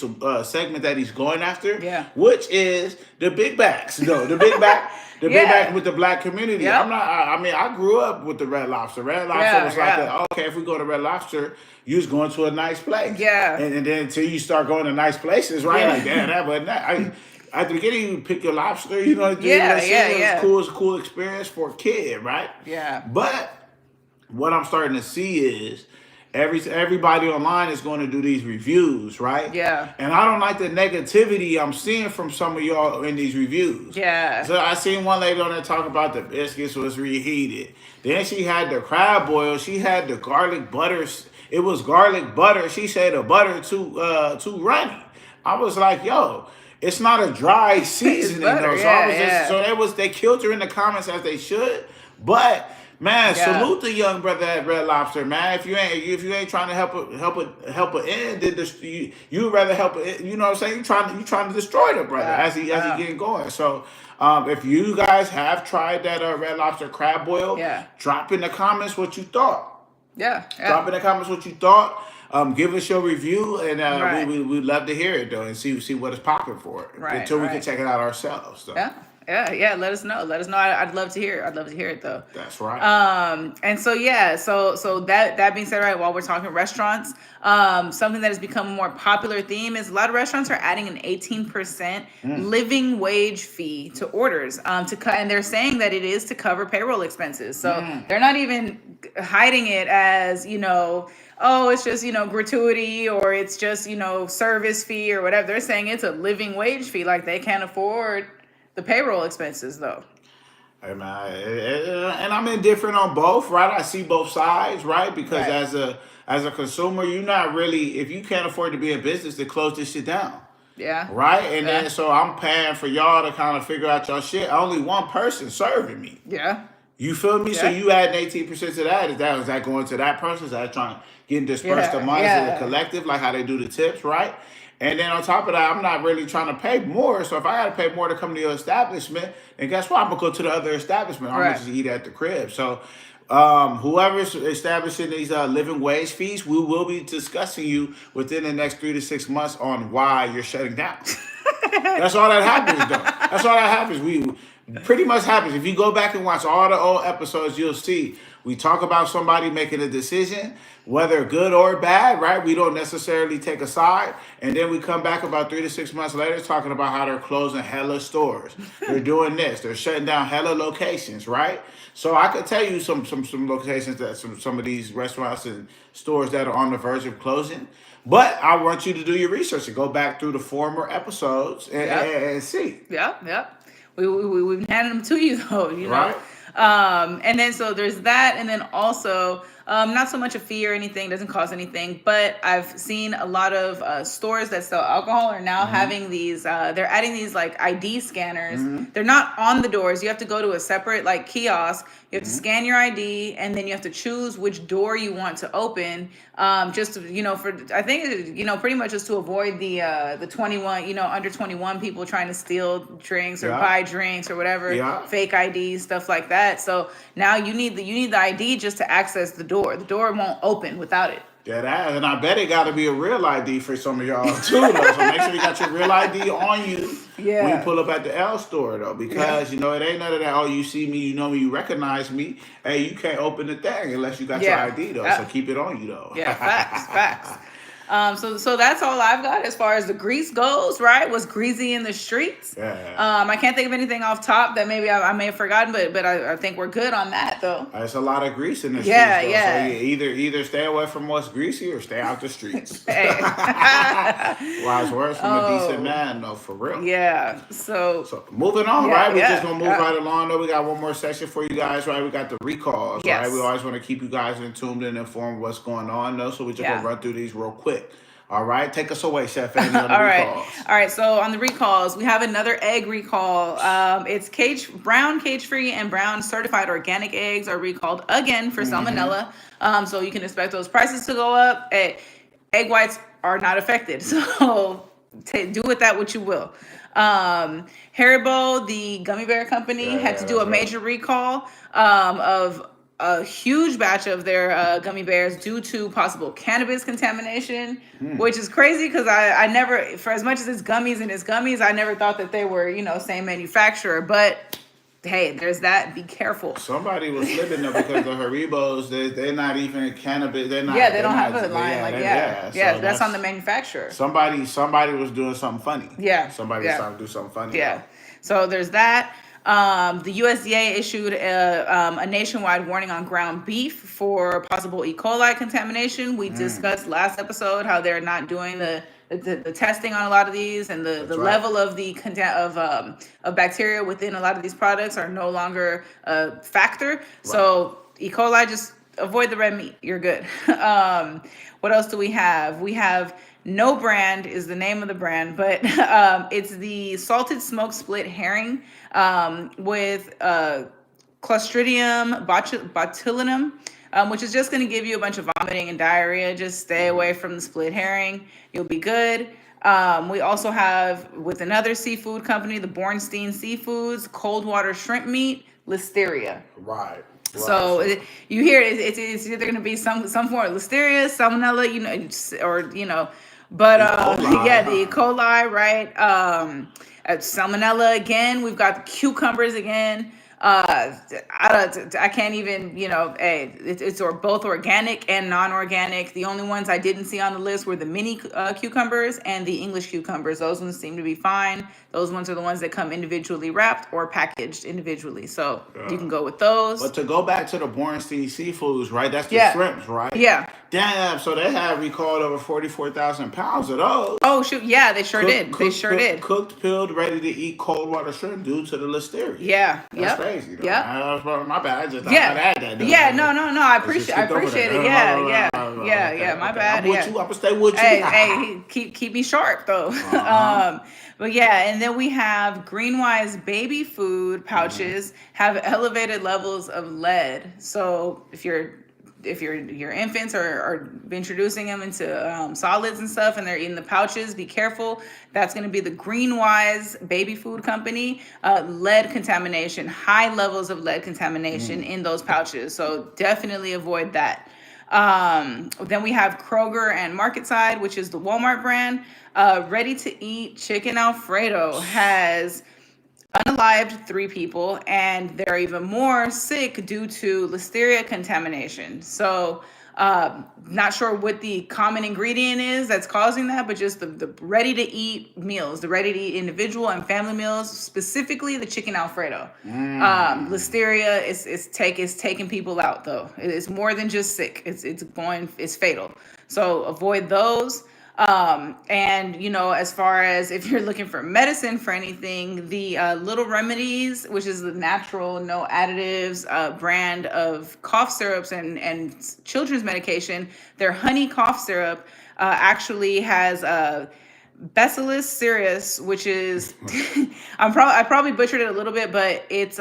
segment that he's going after, Yeah. which is the big backs. No, the big back. The big Yeah. back with the black community. Yep. I mean, I grew up with the Red Lobster. Red Lobster Yeah, was like, yeah. okay, if we go to Red Lobster, you was going to a nice place. Yeah. And then until you start going to nice places, right? Yeah. Like, damn, that wasn't that. At the beginning, you pick your lobster, you know, Yeah, that shit. yeah, It was yeah. cool. It's a cool experience for a kid, right? Yeah. But what I'm starting to see is everybody online is going to do these reviews, right? Yeah. And I don't like the negativity I'm seeing from some of y'all in these reviews. Yeah. So I seen one lady on there talk about the biscuits was reheated. Then she had the crab boil. She had the garlic butter. It was garlic butter. She said the butter too runny. I was like, yo, it's not a dry seasoning butter, though. So yeah, I was yeah. they killed her in the comments as they should. But man, Yeah. salute the young brother at Red Lobster, man. If you ain't trying to help a end, then you rather help it. You know what I'm saying? You trying to destroy the brother Yeah. as he getting going. So if you guys have tried that Red Lobster crab boil, Yeah. drop in the comments what you thought. Yeah. Drop in the comments what you thought. Give us your review, and Right. we'd love to hear it though, and see what is popping for it Right, until we can right. check it out ourselves. So. Yeah. Let us know. I'd love to hear it. I'd love to hear it, though. That's right. And so yeah, so that being said, right, while we're talking restaurants, something that has become a more popular theme is a lot of restaurants are adding an 18% living wage fee to orders, to cut, and they're saying that it is to cover payroll expenses. So they're not even hiding it as, oh, it's just, gratuity, or it's just, service fee or whatever. They're saying it's a living wage fee, like they can't afford the payroll expenses, though. And I'm indifferent on both, right? I see both sides, right? Because Right. as a consumer, you're not really, if you can't afford to be in business, to close this shit down, Yeah. right? And Yeah. then so I'm paying for y'all to kind of figure out your shit. Only one person serving me. Yeah. You feel me? So Yeah. you adding 18% to that. Is that going to that person? Is that trying to get dispersed Yeah, amongst yeah. the collective, like how they do the tips, right? And then on top of that, I'm not really trying to pay more. So if I got to pay more to come to your establishment, then guess what? I'm gonna go to the other establishment. I'm Right. gonna just eat at the crib. So whoever's establishing these living wage fees, we will be discussing you within the next 3 to 6 months on why you're shutting down. That's all that happens, though. That's all that happens. We pretty much happens. If you go back and watch all the old episodes, you'll see we talk about somebody making a decision, whether good or bad, right? We don't necessarily take a side, and then we come back about 3 to 6 months later talking about how they're closing hella stores. They're doing this. They're shutting down hella locations, right? So I could tell you some locations that some of these restaurants and stores that are on the verge of closing. But I want you to do your research and go back through the former episodes and see. Yep. We've handed them to you, though, Right. And then so there's that, and then also not so much a fee or anything, doesn't cost anything, but I've seen a lot of stores that sell alcohol are now having these, they're adding these like ID scanners. They're not on the doors. You have to go to a separate like kiosk. You have to scan your ID, and then you have to choose which door you want to open. Just to, for I think pretty much just to avoid the 21, under 21 people trying to steal drinks or buy drinks or whatever, fake IDs, stuff like that. So now you need the ID just to access the door. The door won't open without it. That ass, and I bet it got to be a real ID for some of y'all too, though. So make sure you got your real ID on you when you pull up at the L store, though, because you know it ain't none of that. Oh, you see me, you know me, you recognize me. Hey, you can't open the thing unless you got your ID, though. So keep it on you, though. Yeah, facts. So that's all I've got as far as the grease goes, right? Was greasy in the streets. Yeah. I can't think of anything off top that maybe I may have forgotten, but I think we're good on that though. There's a lot of grease in the streets, Yeah, though. yeah. So either stay away from what's greasy or stay out the streets. Hey. Wise words from a decent man, though, for real. Yeah. So moving on, right? We're just gonna move yeah. right along. Though we got one more section for you guys, right? We got the recalls, Yes. right? We always want to keep you guys in tuned and informed of what's going on, though. So we just gonna run through these real quick. All right, take us away, Chef Fanny, on the recalls. All right. So on the recalls, we have another egg recall. It's brown cage-free and brown certified organic eggs are recalled again for salmonella. So you can expect those prices to go up. Egg whites are not affected, so do with that what you will. Haribo, the gummy bear company, had to do a major recall of a huge batch of their gummy bears due to possible cannabis contamination, which is crazy because I never, for as much as it's gummies, I never thought that they were, same manufacturer. But hey, there's that. Be careful. Somebody was slipping though because the Haribos, they're not even cannabis. They're not. Yeah, they don't have a line. So that's on the manufacturer. Somebody was doing something funny. Yeah. Somebody was trying to do something funny. Yeah. So there's that. The USDA issued a nationwide warning on ground beef for possible E. coli contamination. We discussed last episode how they're not doing the testing on a lot of these, and the level of the of bacteria within a lot of these products are no longer a factor. Right. So E. coli, just avoid the red meat. You're good. What else do we have? We have No Brand is the name of the brand, but it's the salted smoked split herring with Clostridium botulinum, which is just going to give you a bunch of vomiting and diarrhea. Just stay away from the split herring. You'll be good. We also have, with another seafood company, the Bornstein Seafoods, cold water shrimp meat, listeria. Right. So you hear it's either going to be some form of listeria, salmonella, but the E. coli, right? Salmonella again. We've got the cucumbers again. I can't even, it's both organic and non-organic. The only ones I didn't see on the list were the mini cucumbers and the English cucumbers. Those ones seem to be fine. Those ones are the ones that come individually wrapped or packaged individually. So you can go with those. But to go back to the Bornstein Seafoods, right? That's the shrimps, right? Yeah. Damn, so they had recalled over 44,000 pounds of those. Oh, shoot. Yeah, they sure did. Cooked, peeled, ready to eat cold water shrimp due to the listeria. Yeah. That's crazy. Yeah. My bad. I just thought I'd add that. Yeah, no. I appreciate it. Yeah. My bad. I'm gonna stay with you. Hey, keep me sharp though. But yeah, and then we have Greenwise baby food pouches have elevated levels of lead. So if your infants are introducing them into solids and stuff, and they're eating the pouches, be careful. That's going to be the Greenwise baby food company. Lead contamination, high levels of lead contamination in those pouches. So definitely avoid that. Then we have Kroger and Market Side, which is the Walmart brand. Ready to eat chicken Alfredo has unalived 3 people, and they're even more sick due to listeria contamination. So not sure what the common ingredient is that's causing that, but just the ready to eat meals, the ready to eat individual and family meals, specifically the chicken Alfredo. Listeria is taking people out though. It's more than just sick. It's fatal. So avoid those. And as far as if you're looking for medicine for anything, the Little Remedies, which is the natural, no additives brand of cough syrups and children's medication, their honey cough syrup actually has Bacillus cereus, which is I probably butchered it a little bit, but it's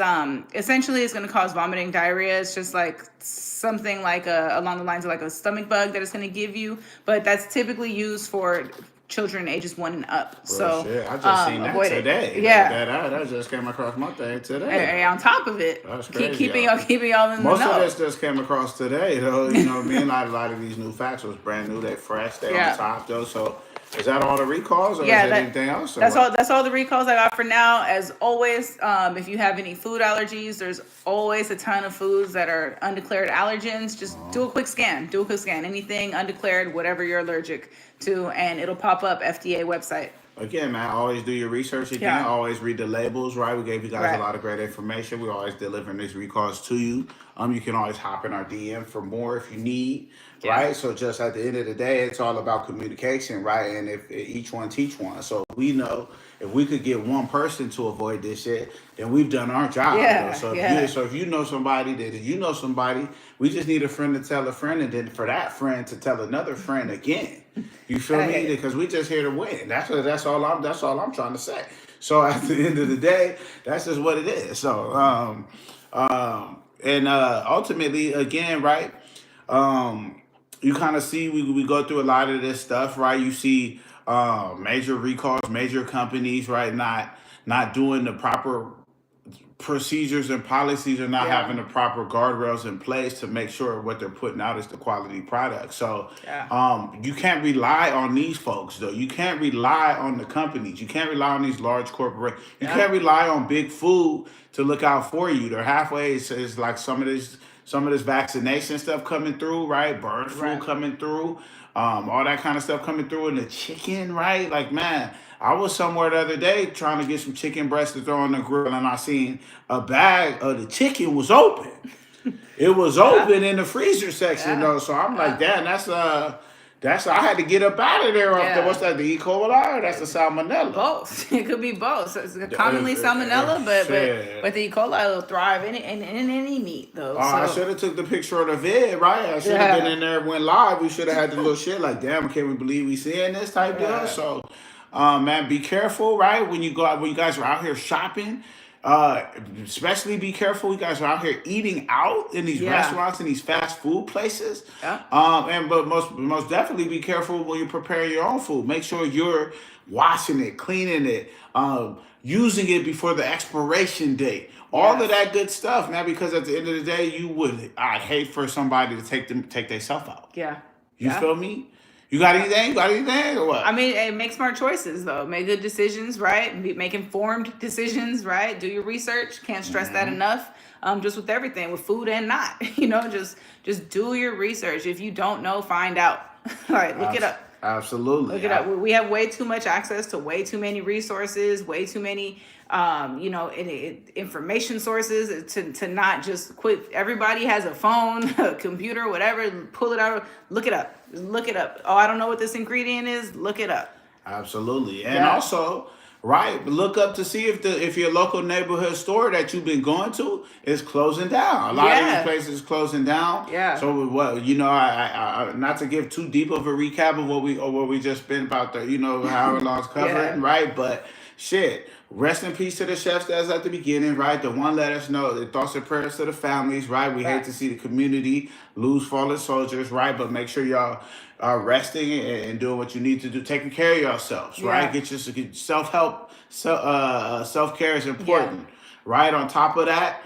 essentially it's going to cause vomiting, diarrhea. It's just like something like along the lines of like a stomach bug that it's going to give you, but that's typically used for children ages 1 and up. Real So shit. I just seen that avoid it. today. Yeah. That just came across my thing today. And on top of it, That's crazy. keeping y'all in Most the of know. this just came across today, though. You know what I mean? A lot of these new facts was brand new. They fresh. They on top, though. So is that all the recalls, or is there anything else? That's all. That's all the recalls I got for now. As always, if you have any food allergies, there's always a ton of foods that are undeclared allergens. Just do a quick scan. Do a quick scan. Anything undeclared, whatever you're allergic to, and it'll pop up FDA website. Again, man, always do your research again. Yeah. Always read the labels, right? We gave you guys Right. a lot of great information. We're always delivering these recalls to you. You can always hop in our DM for more if you need, right? So just at the end of the day, it's all about communication, right? And if each one teach one. So we know if we could get one person to avoid this shit, then we've done our job. Yeah, So yeah. if you know somebody that you know somebody, we just need a friend to tell a friend, and then for that friend to tell another friend again. You feel me? Because we just here to win. That's all I'm trying to say. So at the end of the day, that's just what it is. So ultimately, again, right? You kind of see we go through a lot of this stuff, right? You see major recalls, major companies, right? Not doing the proper procedures and policies, are not having the proper guardrails in place to make sure what they're putting out is the quality product. So you can't rely on these folks, though. You can't rely on the companies. You can't rely on these large corporations. You can't rely on big food to look out for you. They're halfway. It's like some of this vaccination stuff coming through, right? Bird flu coming through, all that kind of stuff coming through, and the chicken, right? Like, man, I was somewhere the other day trying to get some chicken breast to throw on the grill, and I seen a bag of the chicken was open. It was open in the freezer section, though. So I'm like, damn, that's I had to get up out of there. What's that? The E. coli, or that's the salmonella? Both. It could be both. So it's commonly salmonella, but the E. coli will thrive in any meat, though. I should have took the picture of the vid, right? I should have been in there, went live. We should have had the little shit like, damn, can't we believe we seeing this type deal? So, man, be careful, right? When you guys are out here shopping, especially be careful. You guys are out here eating out in these restaurants and these fast food places. But most definitely be careful when you're preparing your own food. Make sure you're washing it, cleaning it, using it before the expiration date. All of that good stuff, man. Because at the end of the day, I'd hate for somebody to take themselves out. You feel me? You got anything? Or what? I mean, make smart choices, though. Make good decisions, right? Make informed decisions, right? Do your research. Can't stress that enough. Just with everything, with food and not. Just do your research. If you don't know, find out. All right, look it up. Absolutely. Look it up. We have way too much access to way too many resources, way too many, information sources to not just quit. Everybody has a phone, a computer, whatever. Pull it out. Look it up. Look it up. Oh, I don't know what this ingredient is. Look it up. Absolutely. And also, right, look up to see if your local neighborhood store that you've been going to is closing down. A lot of these places closing down. So what, I not to give too deep of a recap of what we just spent about however long it's covering, right? But shit, rest in peace to the chefs that's at the beginning, right? The one let us know, the thoughts and prayers to the families, right? We hate to see the community lose fallen soldiers, right? But make sure y'all are resting and doing what you need to do, taking care of yourselves, right? Get self-help, self-care is important, right? On top of that,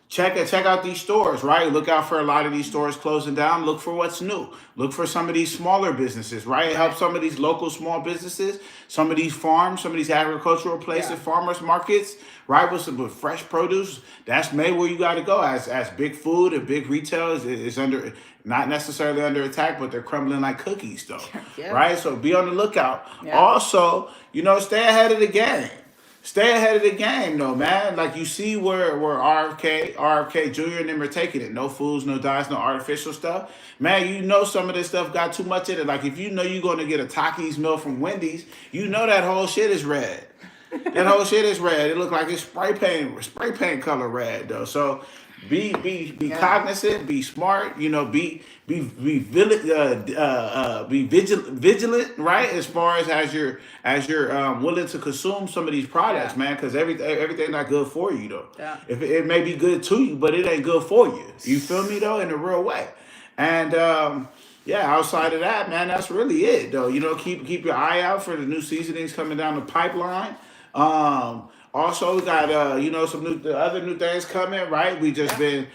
check out these stores, right? Look out for a lot of these stores closing down. Look for what's new. Look for some of these smaller businesses, right? Help some of these local small businesses, some of these farms, some of these agricultural places, farmers markets, right? With fresh produce. That's maybe where you got to go as big food and big retail is under, not necessarily under attack, but they're crumbling like cookies though, right? So be on the lookout. Also, stay ahead of the game. Stay ahead of the game, though, man. Like, you see where RFK Jr. and them are taking it. No foods, no dyes, no artificial stuff. Man, some of this stuff got too much in it. Like, if you're going to get a Takis meal from Wendy's, that whole shit is red. That whole shit is red. It look like it's spray paint color red, though. So be cognizant, be smart, be vigilant, right? As far as you're willing to consume some of these products, man, because everything not good for you though. If it may be good to you, but it ain't good for you. You feel me though, in a real way. And yeah, outside of that, man, that's really it, though. You know, keep your eye out for the new seasonings coming down the pipeline. Also, we got some the other new things coming, right? We just Yeah. been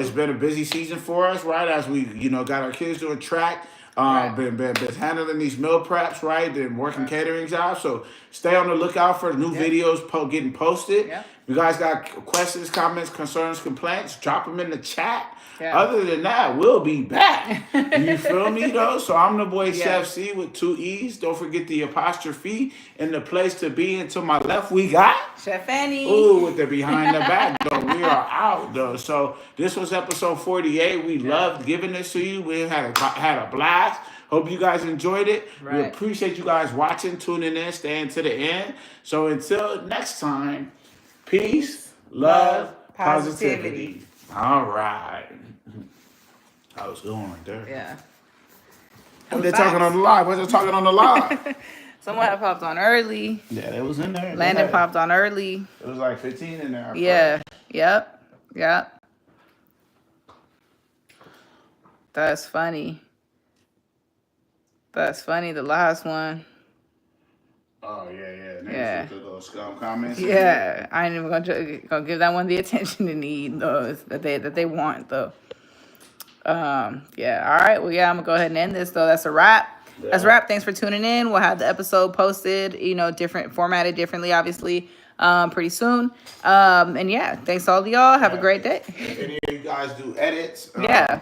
it's been a busy season for us, right? As we got our kids doing track. Right. Been handling these meal preps, right? Then working Right. catering jobs. So stay on the lookout for new Yep. videos getting posted. Yep. You guys got questions, comments, concerns, complaints? Drop them in the chat. Yeah. Other than that, we'll be back. You feel me, though? So I'm the boy Yeah. Chef C with 2 E's. Don't forget the apostrophe and the place to be. And to my left, we got Chef Fanny. ooh with the behind the back, though. We are out, though. So this was episode 48. We loved giving this to you. We had a blast. Hope you guys enjoyed it. We Right. appreciate you guys watching, tuning in, staying to the end. So until next time, peace, love, positivity. All right. I was going right there. Yeah. What they talking on the live? What they talking on the live? Someone had popped on early. Yeah, it was in there. Landon popped on early. It was like 15 in there. Yeah. Yep. Yep. That's funny. That's funny. The last one. Oh, yeah. Yeah. The little scum comments. Yeah. I ain't even gonna give that one the attention it needs, though, that they want, though. Yeah. All right. Well, yeah, I'm gonna go ahead and end this, though. That's a wrap. Yeah. That's a wrap. Thanks for tuning in. We'll have the episode posted, formatted differently, obviously, pretty soon. And yeah, thanks to all of y'all. Have a great day. If any of you guys do edits. Yeah.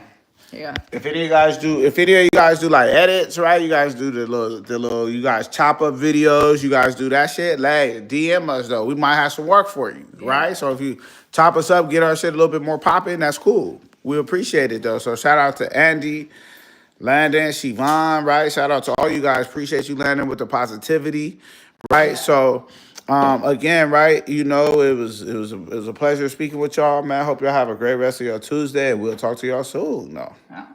If any of you guys do like edits, right? You guys do the little you guys chop up videos, you guys do that shit, like DM us though. We might have some work for you, right? So if you chop us up, get our shit a little bit more popping, that's cool. We appreciate it though. So shout out to Andy, Landon, Siobhan, right? Shout out to all you guys. Appreciate you, Landon, with the positivity, right? So again, right, it was a pleasure speaking with y'all, man. I hope y'all have a great rest of your Tuesday, and we'll talk to y'all soon. No. Yeah.